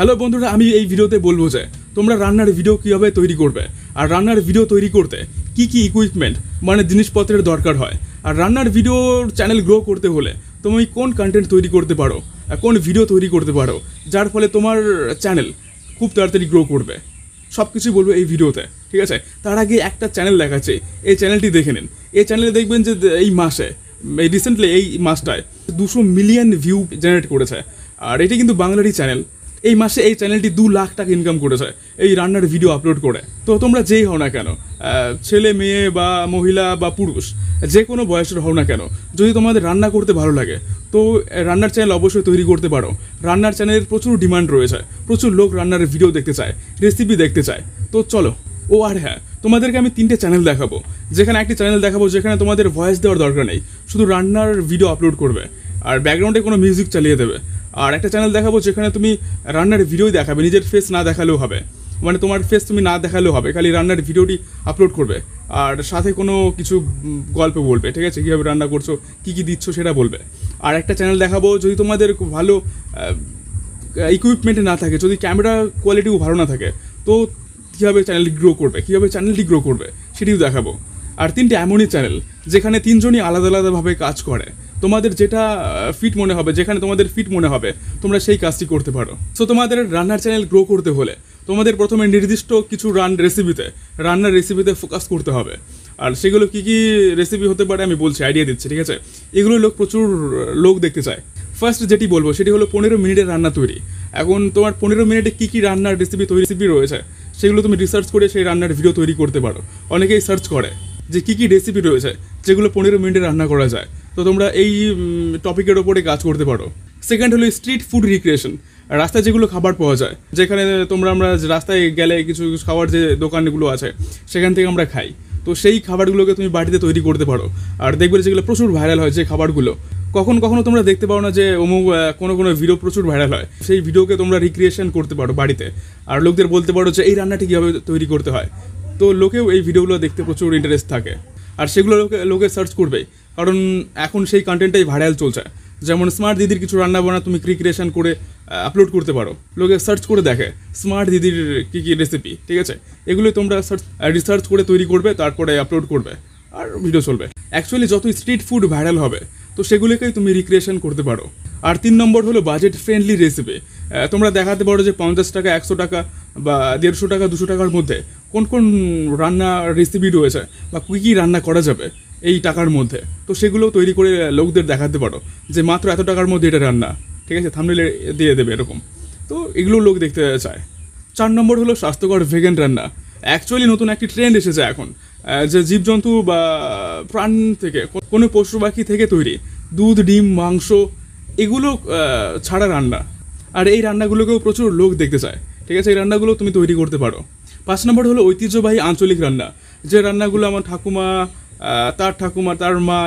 Hello বন্ধুরা, আমি এই ভিডিওতে বলবো যে তোমরা রান্নার ভিডিও কীভাবে তৈরি করবে, আর রান্নার ভিডিও তৈরি করতে কি কি ইকুইপমেন্ট মানে জিনিসপত্রের দরকার হয়, আর রান্নার ভিডিওর চ্যানেল গ্রো করতে হলে তুমি কোন কন্টেন্ট তৈরি করতে পারো, কোন ভিডিও তৈরি করতে পারো যার ফলে তোমার চ্যানেল খুব তাড়াতাড়ি গ্রো করবে, সব কিছুই বলবো এই ভিডিওতে। ঠিক আছে, তার আগে একটা চ্যানেল দেখাচ্ছে, এই চ্যানেলটি দেখে নিন। এই চ্যানেলে দেখবেন যে এই মাসে রিসেন্টলি এই মাসটায় 200 মিলিয়ন ভিউ জেনারেট করেছে, আর এটি কিন্তু বাংলারই চ্যানেল। এই মাসে এই চ্যানেলটি 2 লাখ টাকা ইনকাম করেছে এই রান্নার ভিডিও আপলোড করে। তো তোমরা যেই হও না কেন, ছেলে মেয়ে বা মহিলা বা পুরুষ, যে কোনো বয়সের হও না কেন, যদি তোমাদের রান্না করতে ভালো লাগে তো রান্নার চ্যানেল অবশ্যই তৈরি করতে পারো। রান্নার চ্যানেলের প্রচুর ডিমান্ড রয়েছে, প্রচুর লোক রান্নার ভিডিও দেখতে চায়, রেসিপি দেখতে চায়। তো চলো। ও আর হ্যাঁ, তোমাদেরকে আমি 3টে চ্যানেল দেখাবো। যেখানে একটি চ্যানেল দেখাবো যেখানে তোমাদের ভয়েস দেওয়ার দরকার নেই, শুধু রান্নার ভিডিও আপলোড করবে আর ব্যাকগ্রাউন্ডে কোনো মিউজিক চালিয়ে দেবে। আর একটা চ্যানেল দেখাবো যেখানে তুমি রান্নার ভিডিওই দেখাবে, নিজের ফেস না দেখালেও হবে, মানে তোমার ফেস তুমি না দেখালেও হবে, খালি রান্নার ভিডিওটি আপলোড করবে আর সাথে কোনো কিছু গল্প বলবে। ঠিক আছে, কীভাবে রান্না করছো, কী কী দিচ্ছ সেটা বলবে। আর একটা চ্যানেল দেখাবো যদি তোমাদের খুব ভালো ইকুইপমেন্ট না থাকে, যদি ক্যামেরা কোয়ালিটিও ভালো না থাকে, তো কীভাবে চ্যানেলটি গ্রো করবে সেটিও দেখাবো। আর 3টে এমনই চ্যানেল যেখানে 3জনই আলাদা আলাদাভাবে কাজ করে, তোমাদের যেটা ফিট মনে হবে, যেখানে তোমাদের ফিট মনে হবে তোমরা সেই কাজটি করতে পারো। সো তোমাদের রান্নার চ্যানেল গ্রো করতে হলে তোমাদের প্রথমে নির্দিষ্ট কিছু রান্নার রেসিপিতে ফোকাস করতে হবে। আর সেগুলো কী কী রেসিপি হতে পারে আমি বলছি, আইডিয়া দিচ্ছি। ঠিক আছে, এগুলো প্রচুর লোক দেখতে চায়। ফার্স্ট যেটি বলবো সেটি হলো 15 মিনিটের রান্না তৈরি। এখন তোমার 15 মিনিটে কী কী রান্নার রেসিপি রয়েছে সেগুলো তুমি রিসার্চ করে সেই রান্নার ভিডিও তৈরি করতে পারো। অনেকেই সার্চ করে যে কী কী রেসিপি রয়েছে যেগুলো 15 মিনিটে রান্না করা যায়, তো তোমরা এই টপিকের ওপরে কাজ করতে পারো। সেকেন্ড হলো স্ট্রিট ফুড রিক্রিয়েশন। রাস্তায় যেগুলো খাবার পাওয়া যায়, যেখানে আমরা রাস্তায় গেলে কিছু খাবার যে দোকানগুলো আছে সেখান থেকে আমরা খাই, তো সেই খাবারগুলোকে তুমি বাড়িতে তৈরি করতে পারো। আর দেখবে যেগুলো প্রচুর ভাইরাল হয় যে খাবারগুলো, কখনো তোমরা দেখতে পাও না যে কোনো ভিডিও প্রচুর ভাইরাল হয়, সেই ভিডিওকে তোমরা রিক্রিয়েশন করতে পারো বাড়িতে। আর লোকদের বলতে পারো যে এই রান্নাটি কীভাবে তৈরি করতে হয়, তো লোকেও এই ভিডিওগুলো দেখতে প্রচুর ইন্টারেস্ট থাকে। আর সেগুলো লোকে সার্চ করবে, কারণ এখন সেই কন্টেন্টটাই ভাইরাল চলছে। যেমন স্মার্ট দিদির কিছু রান্না বান্না তুমি রিক্রিয়েশন করে আপলোড করতে পারো, লোকে সার্চ করে দেখে স্মার্ট দিদির কী কী রেসিপি। ঠিক আছে, এগুলো তোমরা রিসার্চ করে তৈরি করবে, তারপরে আপলোড করবে আর ভিডিও চলবে। অ্যাকচুয়ালি যত স্ট্রিট ফুড ভাইরাল হবে তো সেগুলোকেই তুমি রিক্রিয়েশন করতে পারো। আর 3 নম্বর হলো বাজেট ফ্রেন্ডলি রেসিপি। তোমরা দেখাতে পারো যে 50 টাকা, 100 টাকা বা 150 টাকা, 200 টাকার মধ্যে কোন রান্না রেসিপি রয়েছে বা কী রান্না করা যাবে এই টাকার মধ্যে, তো সেগুলো তৈরি করে লোকদের দেখাতে পারো যে মাত্র এত টাকার মধ্যে এটা রান্না। ঠিক আছে, থাম্বনেলে দিয়ে দেবে এরকম, তো এগুলো লোক দেখতে চায়। 4 নম্বর হলো স্বাস্থ্যকর ভেগান রান্না। অ্যাকচুয়ালি নতুন একটি ট্রেন্ড এসেছে এখন, যে জীবজন্তু বা প্রাণ থেকে, কোনো পশু পাখি থেকে তৈরি দুধ, ডিম, মাংস এগুলো ছাড়া রান্না, আর এই রান্নাগুলোকেও প্রচুর লোক দেখতে চায়। ঠিক আছে, এই রান্নাগুলো তুমি তৈরি করতে পারো। 5 নম্বর হলো ঐতিহ্যবাহী আঞ্চলিক রান্না, যে রান্নাগুলো আমার ঠাকুমা, তার ঠাকুমা, তার মা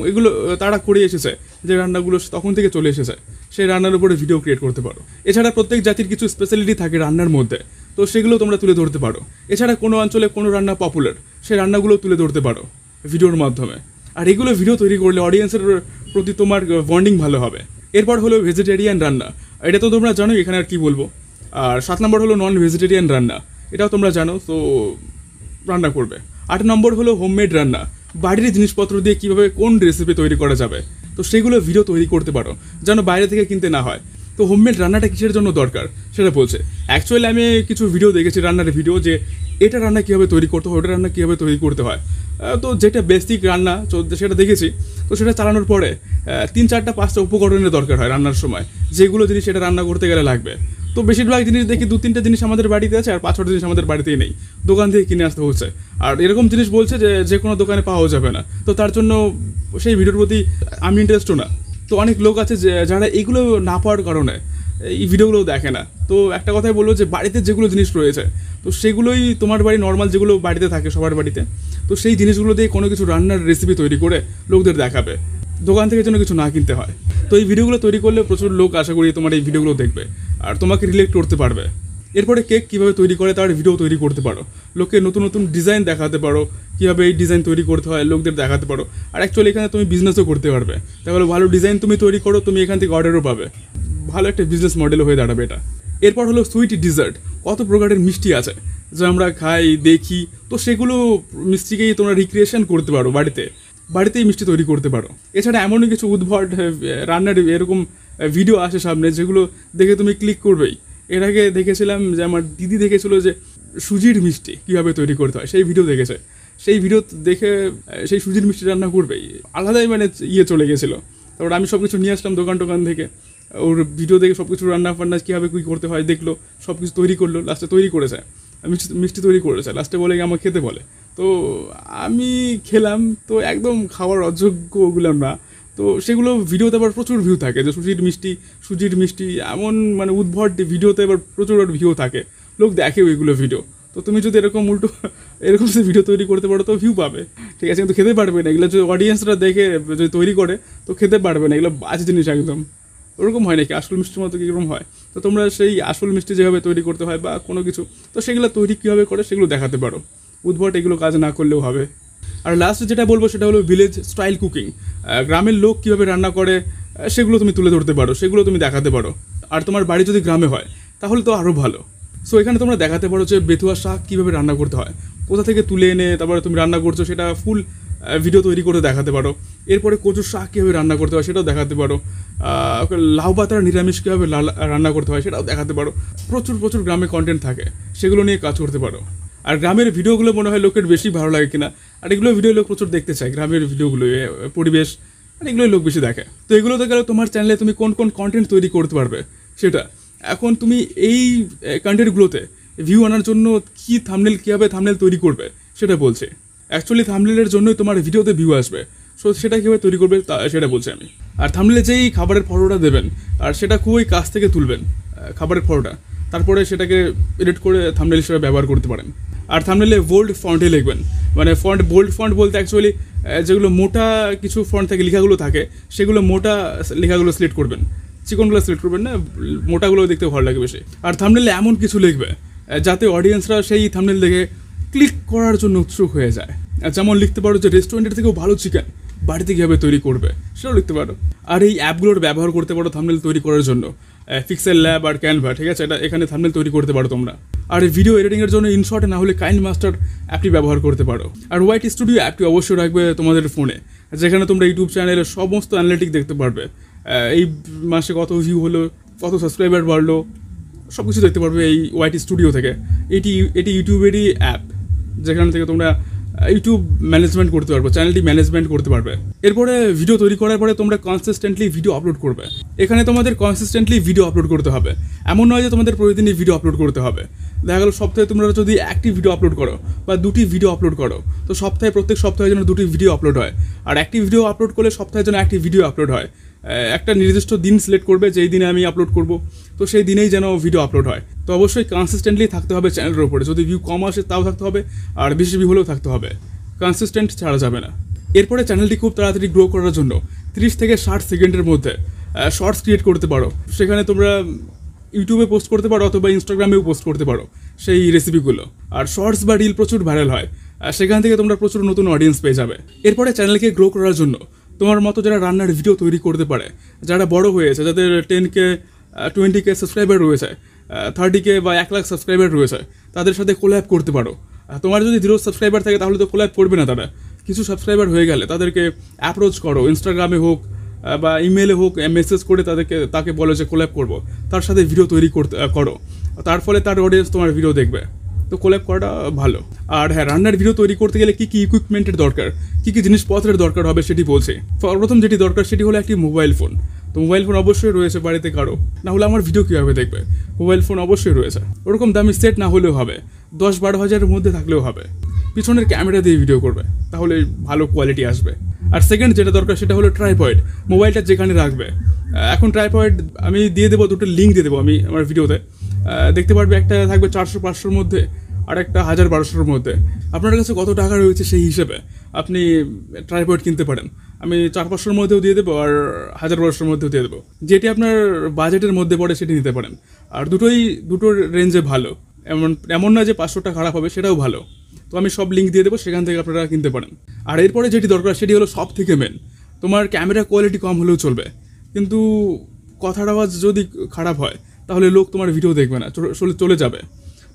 এগুলো তারা করে এসেছে, যে রান্নাগুলো তখন থেকে চলে এসেছে, সেই রান্নার উপরে ভিডিও ক্রিয়েট করতে পারো। এছাড়া প্রত্যেক জাতির কিছু স্পেশালিটি থাকে রান্নার মধ্যে, তো সেগুলো তোমরা তুলে ধরতে পারো। এছাড়া কোনো অঞ্চলে কোনো রান্না পপুলার, সেই রান্নাগুলো তুলে ধরতে পারো ভিডিওর মাধ্যমে। আর এগুলো ভিডিও তৈরি করলে অডিয়েন্সের প্রতি তোমার বন্ডিং ভালো হবে। এরপর হলো ভেজিটেরিয়ান রান্না, এটা তো তোমরা জানোই, এখানে আর কি বলবো। আর 7 নম্বর হলো নন ভেজিটেরিয়ান রান্না, এটাও তোমরা জানো, তো রান্না করবে। 8 নম্বর হলো হোমমেড রান্না, বাড়ির জিনিসপত্র দিয়ে কীভাবে কোন রেসিপি তৈরি করা যাবে, তো সেগুলো ভিডিও তৈরি করতে পারো যেন বাইরে থেকে কিনতে না হয়। তো হোমমেড রান্নাটা কিসের জন্য দরকার সেটা বলছে। অ্যাকচুয়ালি আমি কিছু ভিডিও দেখেছি রান্নার ভিডিও, যে এটা রান্না কীভাবে তৈরি করতে হয়, ওটা রান্না কীভাবে তৈরি করতে হয়, তো যেটা বেসিক রান্না সেটা দেখেছি। তো সেটা চালানোর পরে 3, 4টা, 5টা উপকরণের দরকার হয় রান্নার সময়, যেগুলো জিনিস সেটা রান্না করতে গেলে লাগবে। তো বেশিরভাগ জিনিস দেখি 2-3টা জিনিস আমাদের বাড়িতে আছে, আর 5-6টা জিনিস আমাদের বাড়িতেই নেই, দোকান থেকে কিনে আসতে হচ্ছে। আর এরকম জিনিস বলছে যে কোনো দোকানে পাওয়া যাবে না, তো তার জন্য সেই ভিডিওর প্রতি আমি ইন্টারেস্টও না। তো অনেক লোক আছে যারা এগুলো না পাওয়ার কারণে এই ভিডিওগুলো দেখে না। তো একটা কথাই বলবো যে বাড়িতে যেগুলো জিনিস রয়েছে, তো সেগুলোই তোমার বাড়ি নর্মাল যেগুলো বাড়িতে থাকে সবার বাড়িতে, তো সেই জিনিসগুলো দিয়ে কোনো কিছু রান্নার রেসিপি তৈরি করে লোকদের দেখাবে, দোকান থেকে যেন কিছু না কিনতে হয়। তো এই ভিডিওগুলো তৈরি করলে প্রচুর লোক আশা করি তোমার এই ভিডিওগুলো দেখবে আর তোমাকে রিলেট করতে পারবে। এরপরে কেক কীভাবে তৈরি করে তার ভিডিও তৈরি করতে পারো, লোককে নতুন নতুন ডিজাইন দেখাতে পারো, কীভাবে এই ডিজাইন তৈরি করতে হয় লোকদের দেখাতে পারো। আর অ্যাকচুয়ালি এখানে তুমি বিজনেসও করতে পারবে, তাহলে ভালো ডিজাইন তুমি তৈরি করো, তুমি এখান থেকে অর্ডারও পাবে, ভালো একটা বিজনেস মডেল হয়ে দাঁড়াবে এটা। এরপর হলো সুইট ডিজার্ট, কত প্রকারের মিষ্টি আছে যা আমরা খাই দেখি, তো সেগুলো মিষ্টিকেই তোমরা রিক্রিয়েশন করতে পারো বাড়িতেই মিষ্টি তৈরি করতে পারো। এছাড়া এমনই কিছু উদ্ভট রান্নার এরকম ভিডিও আসে সামনে যেগুলো দেখে তুমি ক্লিক করবেই। এর আগে দেখেছিলাম যে আমার দিদি দেখেছিল যে সুজির মিষ্টি কীভাবে তৈরি করতে হয়, সেই ভিডিও দেখেছে। সেই ভিডিও দেখে সেই সুজির মিষ্টি রান্না করবেই আলাদাই মানে চলে গেছিলো। তারপর আমি সব কিছু নিয়ে আসলাম দোকান থেকে, ওর ভিডিও দেখে সব কিছু রান্না ফান্না কীভাবে কী করতে হয় দেখলো, সব কিছু তৈরি করলো, লাস্টে তৈরি করেছে মিষ্টি তৈরি করেছে, লাস্টে বলে আমার খেতে বলে। তো আমি খেলাম, তো একদম খাওয়ার অযোগ্য ওগুলো না। তো সেগুলো ভিডিওতে আবার প্রচুর ভিউ থাকে, যে সুজির মিষ্টি এমন মানে উদ্ভট ভিডিওতে আবার প্রচুর ভিউ থাকে, লোক দেখে ওইগুলো ভিডিও। তো তুমি যদি এরকম যদি ভিডিও তৈরি করতে পারো তো ভিউ পাবে, ঠিক আছে, কিন্তু খেতে পারবে না এগুলো। যদি অডিয়েন্সরা দেখে যদি তৈরি করে তো খেতে পারবে না, এগুলো বাজে জিনিস একদম। ওরকম হয় নাকি? আসল মিষ্টির মতো কীরকম হয়? তো তোমরা সেই আসল মিষ্টি যেভাবে তৈরি করতে হয় বা কোনো কিছু, তো সেগুলো তৈরি কীভাবে করে সেগুলো দেখাতে পারো। উদ্ভট এগুলো কাজ না করলেও হবে। আর লাস্ট যেটা বলবো সেটা হলো ভিলেজ স্টাইল কুকিং, গ্রামের লোক কীভাবে রান্না করে সেগুলো তুমি তুলে ধরতে পারো, সেগুলো তুমি দেখাতে পারো। আর তোমার বাড়ি যদি গ্রামে হয় তাহলে তো আরও ভালো। সো এখানে তোমরা দেখাতে পারো যে বেথুয়া শাক কীভাবে রান্না করতে হয়, কোথা থেকে তুলে এনে তারপরে তুমি রান্না করছো সেটা ফুল ভিডিও তৈরি করে দেখাতে পারো। এরপরে কচুর শাক কীভাবে রান্না করতে হয় সেটাও দেখাতে পারো। লাউ পাতার নিরামিষ কীভাবে রান্না করতে হয় সেটাও দেখাতে পারো। প্রচুর গ্রামে কন্টেন্ট থাকে, সেগুলো নিয়ে কাজ করতে পারো। আর গ্রামের ভিডিওগুলো মনে হয় লোকের বেশি ভালো লাগে কিনা, আর এগুলো ভিডিও লোক প্রচুর দেখতে চায়, গ্রামের ভিডিওগুলো পরিবেশ আর এগুলোই লোক বেশি দেখে। তো এগুলোতে গেলে তোমার চ্যানেলে তুমি কোন কন্টেন্ট তৈরি করতে পারবে সেটা। এখন তুমি এই কন্টেন্টগুলোতে ভিউ আনার জন্য কীভাবে থাম্বনেল তৈরি করবে সেটা বলছে। অ্যাকচুয়ালি থাম্বনেলের জন্যই তোমার ভিডিওতে ভিউ আসবে, সো সেটা কীভাবে তৈরি করবে সেটা বলছি আমি। আর থাম্বনেলে যেই খাবারের ফটোটা দেবেন আর সেটা খুবই কাছ থেকে তুলবেন খাবারের ফটোটা, তারপরে সেটাকে এডিট করে থাম্বনেল হিসেবে ব্যবহার করতে পারেন। আর থাম্বনেলে বোল্ড ফন্টে লিখবেন, মানে বোল্ড ফন্ট বলতে অ্যাকচুয়ালি যেগুলো মোটা কিছু ফন্ট থাকে লেখাগুলো থাকে সেগুলো মোটা লেখাগুলো সিলেক্ট করবেন, চিকনগুলো সিলেক্ট করবেন না, মোটাগুলো দেখতে ভালো লাগে বেশি। আর থাম্বনেলে এমন কিছু লিখবে যাতে অডিয়েন্সরা সেই থাম্বনেল দেখে ক্লিক করার জন্য উৎসুক হয়ে যায়। যেমন লিখতে পারো যে রেস্টুরেন্টের থেকেও ভালো চিকেন বাড়িতে কীভাবে তৈরি করবে সেটাও লিখতে পারো। আর এই অ্যাপগুলোর ব্যবহার করতে পারো থাম্বনেল তৈরি করার জন্য, পিক্সেল ল্যাব আর ক্যানভা, ঠিক আছে, এখানে থাম্বনেল তৈরি করতে পারো তোমরা। আর ভিডিও এডিটিংয়ের জন্য ইনশর্ট না হলে কাইনমাস্টার অ্যাপটি ব্যবহার করতে পারো। আর ওয়াইট স্টুডিও অ্যাপটি অবশ্যই রাখবে তোমাদের ফোনে, যেখানে তোমরা ইউটিউব চ্যানেলের সমস্ত অ্যানালিটিক দেখতে পারবে। এই মাসে কত ভিউ হলো, কত সাবস্ক্রাইবার বাড়লো, সব কিছু দেখতে পারবে এই ওয়াইটি স্টুডিও থেকে। এটি ইউটিউবেরই অ্যাপ, যেখান থেকে তোমরা ইউটিউব ম্যানেজমেন্ট করতে পারবে, চ্যানেলটি ম্যানেজমেন্ট করতে পারবে। এরপরে ভিডিও তৈরি করার পরে তোমরা কনসিস্টেন্টলি ভিডিও আপলোড করবে। এখানে তোমাদের কনসিস্টেন্টলি ভিডিও আপলোড করতে হবে, এমন নয় যে তোমাদের প্রতিদিনই ভিডিও আপলোড করতে হবে। দেখা গেলো সপ্তাহে তোমরা যদি একটি ভিডিও আপলোড করো বা দুটি ভিডিও আপলোড করো, তো প্রত্যেক সপ্তাহে যেন দুটি ভিডিও আপলোড হয়। আর একটি ভিডিও আপলোড করলে সপ্তাহে যেন একটি ভিডিও আপলোড হয়। একটা নির্দিষ্ট দিন সিলেক্ট করবে যেই দিনে আমি আপলোড করব, তো সেই দিনেই যেন ভিডিও আপলোড হয়। তো অবশ্যই কনসিস্টেন্টলি থাকতে হবে চ্যানেলের উপরে, যদি ভিউ কম আসে তাও থাকতে হবে, আর বেশি ভিউ হলেও থাকতে হবে, কনসিস্টেন্ট ছাড়া যাবে না। এরপরে চ্যানেলটি খুব তাড়াতাড়ি গ্রো করার জন্য 30 থেকে 60 সেকেন্ডের মধ্যে শর্টস ক্রিয়েট করতে পারো। সেখানে তোমরা ইউটিউবে পোস্ট করতে পারো অথবা ইনস্টাগ্রামেও পোস্ট করতে পারো সেই রেসিপিগুলো। আর শর্টস বা রিল প্রচুর ভাইরাল হয়, সেখান থেকে তোমরা প্রচুর নতুন অডিয়েন্স পেয়ে যাবে। এরপরে চ্যানেলকে গ্রো করার জন্য তোমার মতো যারা রান্নার ভিডিও তৈরি করতে পারে, যারা বড় হয়েছে, যাদের 10K 20K সাবস্ক্রাইবার রয়েছে, 30K বা 1 লাখ সাবস্ক্রাইবার রয়েছে, তাদের সাথে কোল্যাব করতে পারো। তোমার যদি 0 সাবস্ক্রাইবার থাকে তাহলে তো কোল্যাব করবে না তারা। কিছু সাবস্ক্রাইবার হয়ে গেলে তাদেরকে অ্যাপ্রোচ করো, ইনস্টাগ্রামে হোক বা ইমেলে হোক, মেসেজ করে তাকে বলো যে কোল্যাব করবো, তার সাথে ভিডিও তৈরি করো। তার ফলে তার অডিয়েন্স তোমার ভিডিও দেখবে, তো কোল্যাব করাটা ভালো। আর হ্যাঁ, রান্নার ভিডিও তৈরি করতে গেলে কী ইকুইপমেন্টের দরকার, কী জিনিসপত্রের দরকার হবে সেটি বলছি। প্রথম যেটি দরকার সেটি হলো একটি মোবাইল ফোন। তো মোবাইল ফোন অবশ্যই রয়েছে বাড়িতে কারো, না হলে আমার ভিডিও কীভাবে দেখবে? মোবাইল ফোন অবশ্যই রয়েছে, ওরকম দামি সেট না হলেও হবে, 10-12 হাজারের মধ্যে থাকলেও হবে। পিছনের ক্যামেরা দিয়ে ভিডিও করবে, তাহলে ভালো কোয়ালিটি আসবে। আর সেকেন্ড যেটা দরকার সেটা হলো ট্রাইপয়েড, মোবাইলটা যেখানে রাখবে। এখন ট্রাইপয়েড আমি দিয়ে দেবো, দুটো লিঙ্ক দিয়ে দেবো আমি আমার ভিডিওতে, দেখতে পারবে। একটা থাকবে 400-500-র মধ্যে, আর একটা 1000-1200-র মধ্যে। আপনার কাছে কত টাকা রয়েছে সেই হিসেবে আপনি ট্রাইপয়েড কিনতে পারেন। আমি 400-500-র মধ্যেও দিয়ে দেবো আর 1000-1200-র মধ্যেও দিয়ে দেবো, যেটি আপনার বাজেটের মধ্যে পড়ে সেটি নিতে পারেন। আর দুটোর রেঞ্জে ভালো, এমন না যে 500টা খারাপ হবে, সেটাও ভালো। তো আমি সব লিঙ্ক দিয়ে দেবো, সেখান থেকে আপনারা কিনতে পারেন। আর এরপরে যেটি দরকার সেটি হলো সব থেকে মেন, তোমার ক্যামেরা কোয়ালিটি কম হলেও চলবে, কিন্তু কথার আওয়াজ যদি খারাপ হয় তাহলে লোক তোমার ভিডিও দেখবে না, চলে যাবে।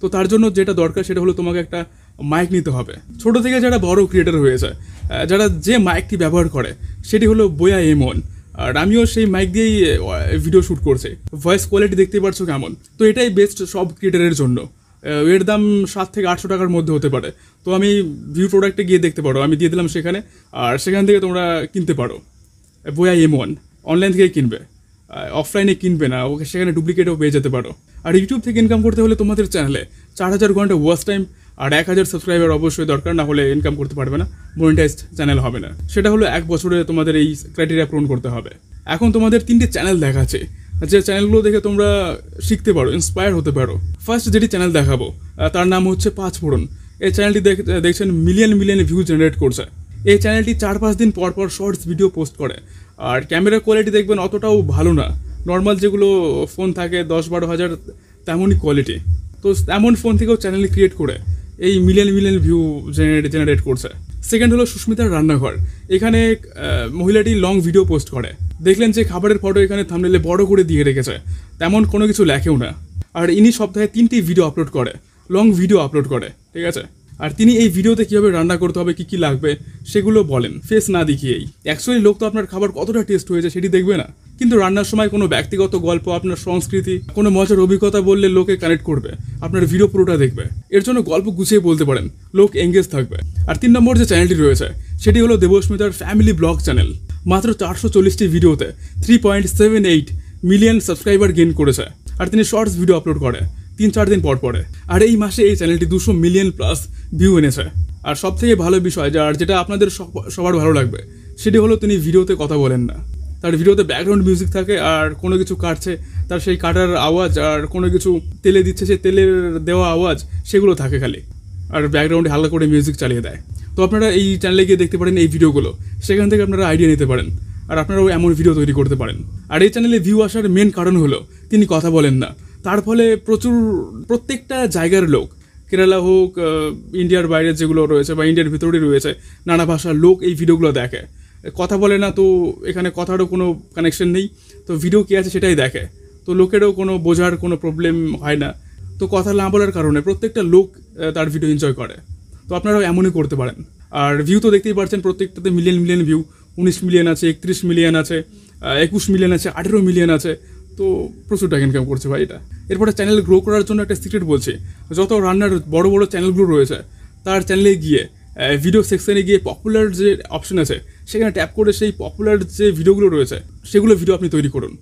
তো তার জন্য যেটা দরকার সেটা হলো তোমাকে একটা মাইক নিতে হবে। ছোট থেকে যারা বড় ক্রিয়েটার হয়েছে, যারা যে মাইকটি ব্যবহার করে সেটি হলো বোয়া M1, আর আমিও সেই মাইক দিয়েই ভিডিও শ্যুট করছি। ভয়েস কোয়ালিটি দেখতেই পারছো কেমন। তো এটাই বেস্ট সব ক্রিয়েটারের জন্য। এর দাম 700 থেকে 800 টাকার মধ্যে হতে পারে। তো আমি ভিউ প্রোডাক্টে গিয়ে দেখতে পারো, আমি দিয়ে দিলাম সেখানে, আর সেখান থেকে তোমরা কিনতে পারো। বোয়া M1 অনলাইন থেকে কিনবে, অফলাইনে কিনবে না, ওকে সেখানে ডুপ্লিকেটও পেয়ে যেতে পারো। আর ইউটিউব থেকে ইনকাম করতে হলে তোমাদের চ্যানেলে 4000 ঘন্টা ওয়াচ টাইম আর 1000 সাবস্ক্রাইবার অবশ্যই দরকার, না হলে ইনকাম করতে পারবে না, মনিটাইজড চ্যানেল হবে না। সেটা হলো 1 বছরে তোমাদের এই ক্রাইটেরিয়া পূরণ করতে হবে। এখন তোমাদের 3টে চ্যানেল দেখাচ্ছে, যে চ্যানেলগুলো দেখে তোমরা শিখতে পারো, ইন্সপায়ার হতে পারো। ফার্স্ট যেটি চ্যানেল দেখাবো তার নাম হচ্ছে 5 ফোড়ন। এই চ্যানেলটি দেখছেন মিলিয়ন ভিউ জেনারেট করছে। এই চ্যানেলটি 4-5 দিন পর পর শর্টস ভিডিও পোস্ট করে, আর ক্যামেরা কোয়ালিটি দেখবেন অতটাও ভালো না, নর্মাল যেগুলো ফোন থাকে 10-12 হাজার তেমনই কোয়ালিটি। তো এমন ফোন থেকেও চ্যানেল ক্রিয়েট করে এই মিলিয়ন ভিউ জেনারেট করছে। সেকেন্ড হলো সুস্মিতার রান্নাঘর। এখানে মহিলাটি লং ভিডিও পোস্ট করে, দেখলেন যে খাবারের ফটো এখানে থাম্বনেইলে বড় করে দিয়ে রেখেছে, তেমন কোনো কিছু লেখেও না। আর ইনি সপ্তাহে 3টি ভিডিও আপলোড করে, লং ভিডিও আপলোড করে, ঠিক আছে। আর তিনি এই ভিডিওতে কীভাবে রান্না করতে হবে, কী কী লাগবে সেগুলো বলেন, ফেস না দেখিয়েই। অ্যাকচুয়ালি লোক তো আপনার খাবার কতটা টেস্ট হয়েছে সেটি দেখবে না, কিন্তু রান্নার সময় কোনো ব্যক্তিগত গল্প, আপনার সংস্কৃতি, কোনো মজার অভিজ্ঞতা বললে লোকে কানেক্ট করবে, আপনার ভিডিও পুরোটা দেখবে। এর জন্য গল্প গুছিয়ে বলতে পারেন, লোক এঙ্গেজ থাকবে। আর 3 নম্বর যে চ্যানেলটি রয়েছে সেটি হলো দেবস্মিতার ফ্যামিলি ব্লগ চ্যানেল। মাত্র 440টি ভিডিওতে 3.78 মিলিয়ন সাবস্ক্রাইবার গেইন করেছে। আর তিনি শর্টস ভিডিও আপলোড করে 3-4 দিন পর পরে। আর এই মাসে এই চ্যানেলটি 200 মিলিয়ন প্লাস ভিউ এনেছে। আর সব থেকে ভালো বিষয়, যেটা আপনাদের সবার ভালো লাগবে, সেটি হলো তিনি ভিডিওতে কথা বলেন না। তার ভিডিওতে ব্যাকগ্রাউন্ড মিউজিক থাকে, আর কোনো কিছু কাটছে তার সেই কাটার আওয়াজ, আর কোনো কিছু তেলে দিচ্ছে সেই তেলের দেওয়া আওয়াজ, সেগুলো থাকে খালি, আর ব্যাকগ্রাউন্ডে হালকা করে মিউজিক চালিয়ে দেয়। তো আপনারা এই চ্যানেলে গিয়ে দেখতে পারেন এই ভিডিওগুলো, সেখান থেকে আপনারা আইডিয়া নিতে পারেন, আর আপনারাও এমন ভিডিও তৈরি করতে পারেন। আর এই চ্যানেলে ভিউ আসার মেন কারণ হলো তিনি কথা বলেন না, তার ফলে প্রত্যেকটা জায়গার লোক, কেরালা হোক, ইন্ডিয়ার বাইরে যেগুলো রয়েছে বা ইন্ডিয়ার ভিতরে রয়েছে, নানা ভাষার লোক এই ভিডিওগুলো দেখে। কথা বলে না, তো এখানে কথারও কোনো কানেকশন নেই, তো ভিডিও কী আছে সেটাই দেখে, তো লোকেরও কোনো বোঝার কোনো প্রবলেম হয় না। তো কথা না বলার কারণে প্রত্যেকটা লোক তার ভিডিও এনজয় করে। তো আপনারাও এমনই করতে পারেন। আর ভিউ তো দেখতেই পাচ্ছেন, প্রত্যেকটাতে মিলিয়ন ভিউ, 19 মিলিয়ন আছে, 31 মিলিয়ন আছে, 21 মিলিয়ন আছে, 18 মিলিয়ন আছে। তো প্রচুর টাকা ইনকাম করছে ভাই এটা। এরপরে চ্যানেল গ্রো করার জন্য একটা সিক্রেট বলছি, যত রান্নার বড় চ্যানেলগুলো রয়েছে তার চ্যানেলে গিয়ে ভিডিও সেকশনে গিয়ে পপুলার যে অপশন আছে সেখানে ট্যাপ করে সেই পপুলার যে ভিডিওগুলো রয়েছে সেগুলো ভিডিও আপনি তৈরি করুন।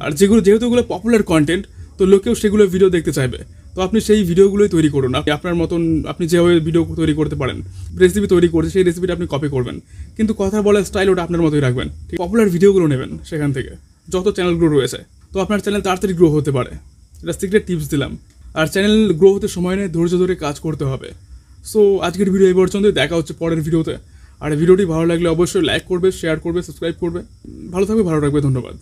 আর যেহেতু এগুলো পপুলার কন্টেন্ট, তো লোকেও সেগুলো ভিডিও দেখতে চাইবে, তো আপনি সেই ভিডিওগুলোই তৈরি করুন। আপনার মতন আপনি যেভাবে ভিডিও তৈরি করতে পারেন, রেসিপি তৈরি করছে সেই রেসিপিটা আপনি কপি করবেন, কিন্তু কথা বলার স্টাইল ওটা আপনার মতোই রাখবেন। ঠিক পপুলার ভিডিওগুলো নেবেন সেখান থেকে, যত চ্যানেলগুলো রয়েছে, তো আপনার চ্যানেল তাড়াতাড়ি গ্রো হতে পারে। এটা সিক্রেট টিপস দিলাম। আর চ্যানেল গ্রো হতে সময় নেই, ধৈর্য ধরে কাজ করতে হবে। সো আজকের ভিডিও এই পর্যন্তই, দেখা হচ্ছে পরের ভিডিওতে। আর ভিডিওটি ভালো লাগলে অবশ্যই লাইক করবে, শেয়ার করবে, সাবস্ক্রাইব করবে। ভালো থাকবে, ভালো রাখবে, ধন্যবাদ।